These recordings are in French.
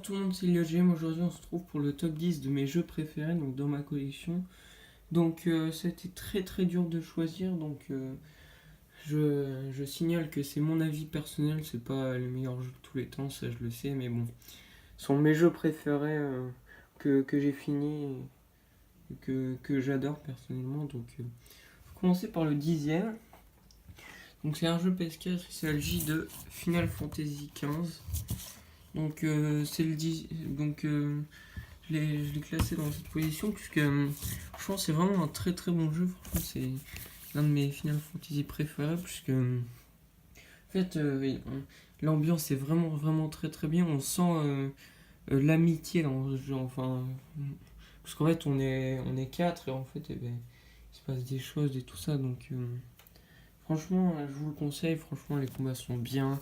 tout le monde, c'est LioGM. Aujourd'hui, on se trouve pour le top 10 de mes jeux préférés donc dans ma collection. Donc, c'était très très dur de choisir. Donc, je signale que c'est mon avis personnel. C'est pas le meilleur jeu de tous les temps, ça je le sais. Mais bon, ce sont mes jeux préférés que j'ai fini et que j'adore personnellement. Donc, je vais commencer par le dixième. Donc, c'est un jeu PS4. Il s'agit de Final Fantasy XV. Donc, c'est le 10. Donc, je l'ai classé dans cette position puisque je pense que c'est vraiment un très très bon jeu. Franchement, c'est l'un de mes Final Fantasy préférés puisque en fait l'ambiance est vraiment vraiment très très bien. On sent l'amitié dans ce jeu. Enfin, parce qu'en fait on est quatre et en fait eh ben, il se passe des choses et tout ça. Donc franchement, je vous le conseille. Franchement, les combats sont bien.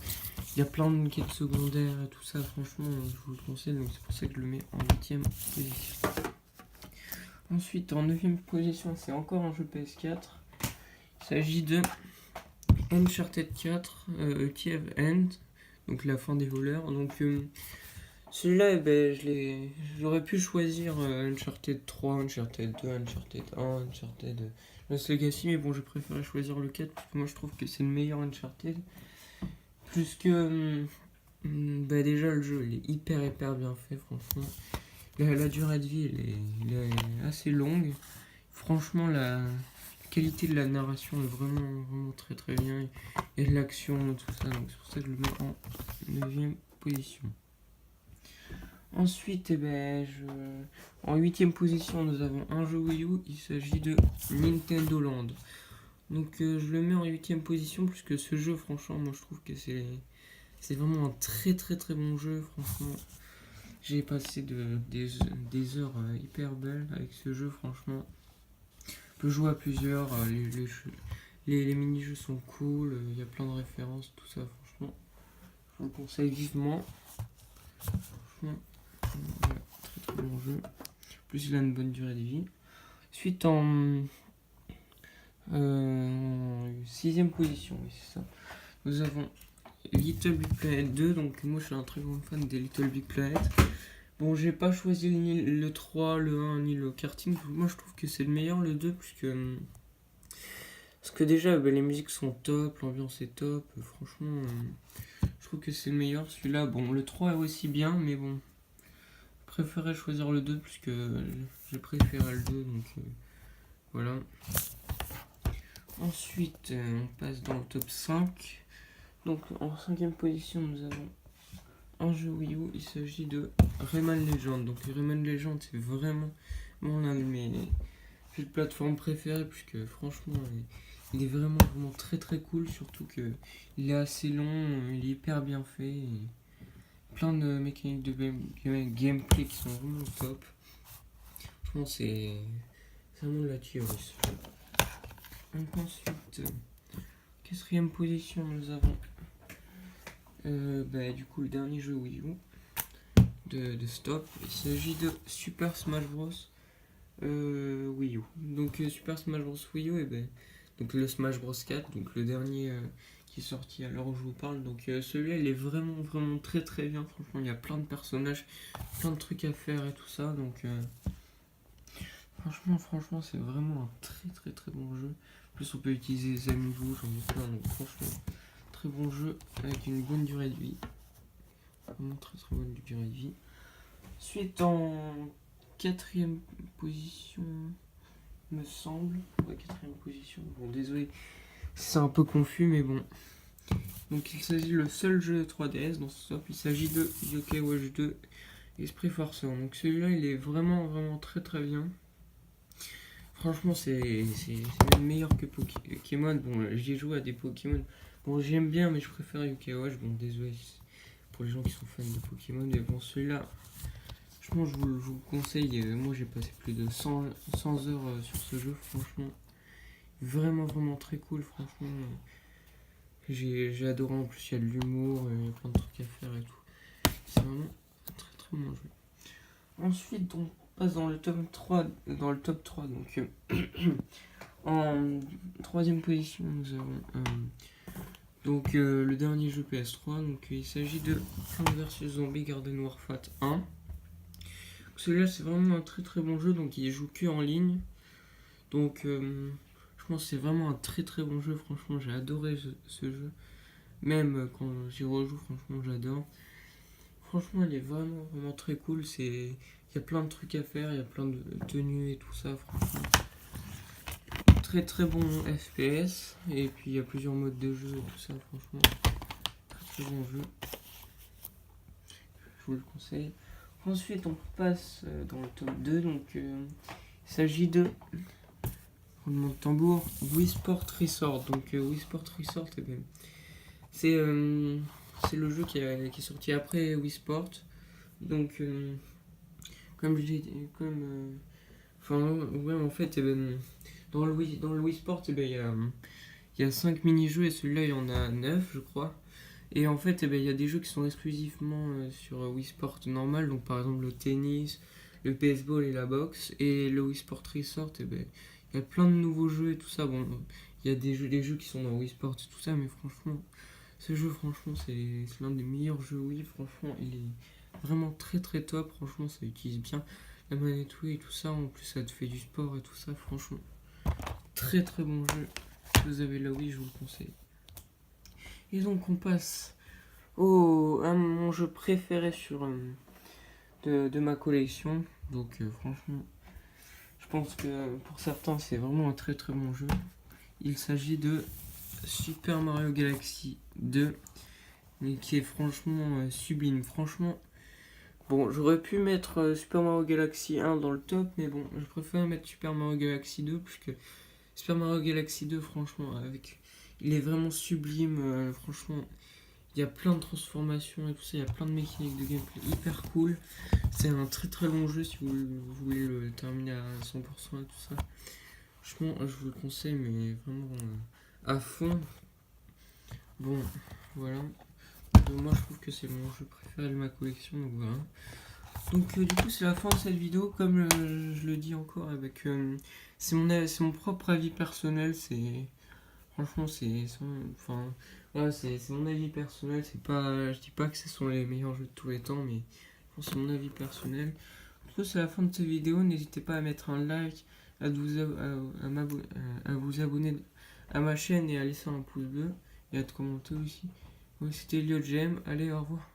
Il y a plein de quêtes secondaires et tout ça. Franchement, je vous le conseille. Donc c'est pour ça que je le mets en 8ème position. Ensuite, en 9ème position, c'est encore un jeu PS4. Il s'agit de Uncharted 4, Kiev End, donc la fin des voleurs. Donc celui-là, eh ben, j'aurais pu choisir Uncharted 3, Uncharted 2, Uncharted 1, Uncharted Lost Legacy, mais bon, j'ai préféré choisir le 4 parce que moi je trouve que c'est le meilleur Uncharted. Plus que bah déjà le jeu il est hyper bien fait, franchement. La durée de vie elle est assez longue. Franchement, la qualité de la narration est vraiment très très bien. Il y a de l'action, tout ça, donc c'est pour ça que je le mets en 9ème position. Ensuite, en 8ème position, nous avons un jeu Wii U, il s'agit de Nintendo Land. Donc je le mets en 8ème position, puisque ce jeu, franchement, moi je trouve que c'est vraiment un très très très bon jeu, franchement. J'ai passé des heures hyper belles avec ce jeu, franchement. On peut jouer à plusieurs, les mini-jeux sont cool, il y a plein de références, tout ça, franchement. Je vous le conseille vivement. Franchement, voilà, très très bon jeu. En plus, il a une bonne durée de vie. Ensuite, en 6ème position, oui, c'est ça. Nous avons Little Big Planet 2, donc moi je suis un très grand fan des Little Big Planet. Bon, j'ai pas choisi ni le 3, le 1, ni le karting. Moi je trouve que c'est le meilleur, le 2, puisque. Parce que déjà, les musiques sont top, l'ambiance est top. Franchement, je trouve que c'est le meilleur. Celui-là, bon, le 3 est aussi bien, mais bon. Je préférais choisir le 2, puisque j'ai préféré le 2, donc voilà. Ensuite, on passe dans le top 5. Donc en 5ème position, nous avons un jeu Wii U. Il s'agit de Rayman Legends. Donc Rayman Legends, c'est vraiment l'un de mes jeux de plateforme préférés, puisque franchement, il est vraiment très très cool. Surtout que il est assez long, il est hyper bien fait. Et plein de mécaniques de gameplay qui sont vraiment top. Franchement, c'est vraiment de la tuerie. Donc ensuite, 4ème position, nous avons du coup le dernier jeu Wii U de Stop. Il s'agit de Super Smash Bros. Wii U. Donc Super Smash Bros. Wii U, donc le Smash Bros 4, donc le dernier qui est sorti à l'heure où je vous parle. Donc celui-là il est vraiment très très bien. Franchement, il y a plein de personnages, plein de trucs à faire et tout ça. Donc franchement, c'est vraiment un très très très bon jeu. En plus, on peut utiliser les amiibo, j'en ai plein. Donc franchement, très bon jeu avec une bonne durée de vie. Vraiment très très bonne durée de vie. Ensuite, en 4ème position, me semble. Ouais, 4ème position. Bon, désolé, c'est un peu confus, mais bon. Donc, il s'agit le seul jeu 3DS dans ce top. Il s'agit de Yokai Watch 2 Esprit Forceur. Donc, celui-là, il est vraiment très très bien. Franchement, c'est même meilleur que Pokémon. Bon, j'ai joué à des Pokémon. Bon, j'aime bien, mais je préfère Yokai Watch. Bon, désolé pour les gens qui sont fans de Pokémon. Mais bon, celui-là, franchement, je vous le conseille. Moi, j'ai passé plus de 100 heures sur ce jeu. Franchement, vraiment très cool. Franchement, j'ai adoré. En plus, il y a de l'humour, il y a plein de trucs à faire et tout. C'est vraiment un très bon jeu. Ensuite, on passe dans le top 3. Donc, en 3ème position, nous avons Donc le dernier jeu PS3, donc il s'agit de Plants vs Zombies Garden Warfare 1. Celui-là c'est vraiment un très très bon jeu, donc il joue que en ligne. Donc je pense que c'est vraiment un très très bon jeu, franchement j'ai adoré ce jeu. Même quand j'y rejoue, franchement j'adore. Franchement il est vraiment vraiment très cool, il y a plein de trucs à faire, il y a plein de tenues et tout ça, franchement. Très très bon FPS, et puis il y a plusieurs modes de jeu et tout ça, franchement. Très bon jeu, je vous le conseille. Ensuite, on passe dans le top 2. Donc, il s'agit de roulement de tambour, Wii Sport Resort. Donc, Wii Sport Resort, eh ben, c'est le jeu qui est sorti après Wii Sport. Donc, comme je dis, enfin, ouais, en fait, eh ben, dans le Wii Sport, eh ben, il y a 5 mini-jeux et celui-là, il y en a 9, je crois. Et en fait, eh ben, il y a des jeux qui sont exclusivement sur Wii Sport normal, donc par exemple le tennis, le baseball et la boxe. Et le Wii Sport Resort, eh ben, il y a plein de nouveaux jeux et tout ça. Bon, il y a des jeux qui sont dans Wii Sport et tout ça, mais franchement, ce jeu, franchement, c'est l'un des meilleurs jeux Wii. Franchement, il est vraiment très très top. Franchement, ça utilise bien la manette Wii et tout ça. En plus, ça te fait du sport et tout ça. Franchement, très très bon jeu. Si vous avez la Wii, je vous le conseille. Et donc, on passe à mon jeu préféré de ma collection. Donc franchement, je pense que pour certains c'est vraiment un très très bon jeu. Il s'agit de Super Mario Galaxy 2, mais qui est franchement sublime. Franchement, bon, j'aurais pu mettre Super Mario Galaxy 1 dans le top, mais bon, je préfère mettre Super Mario Galaxy 2, puisque Super Mario Galaxy 2, franchement, il est vraiment sublime. Franchement, il y a plein de transformations et tout ça, il y a plein de mécaniques de gameplay hyper cool. C'est un très très long jeu si vous voulez le terminer à 100% et tout ça. Franchement, je vous le conseille, mais vraiment à fond. Bon, voilà. Donc, moi, je trouve que c'est mon jeu préféré de ma collection, donc voilà. Donc, du coup, c'est la fin de cette vidéo. Comme je le dis encore, c'est mon propre avis personnel. Franchement, enfin, voilà, c'est mon avis personnel. Je dis pas que ce sont les meilleurs jeux de tous les temps, mais c'est mon avis personnel. Du coup, c'est la fin de cette vidéo. N'hésitez pas à mettre un like, à vous abonner à ma chaîne et à laisser un pouce bleu et à te commenter aussi. Moi, c'était Elliot GM. Allez, au revoir.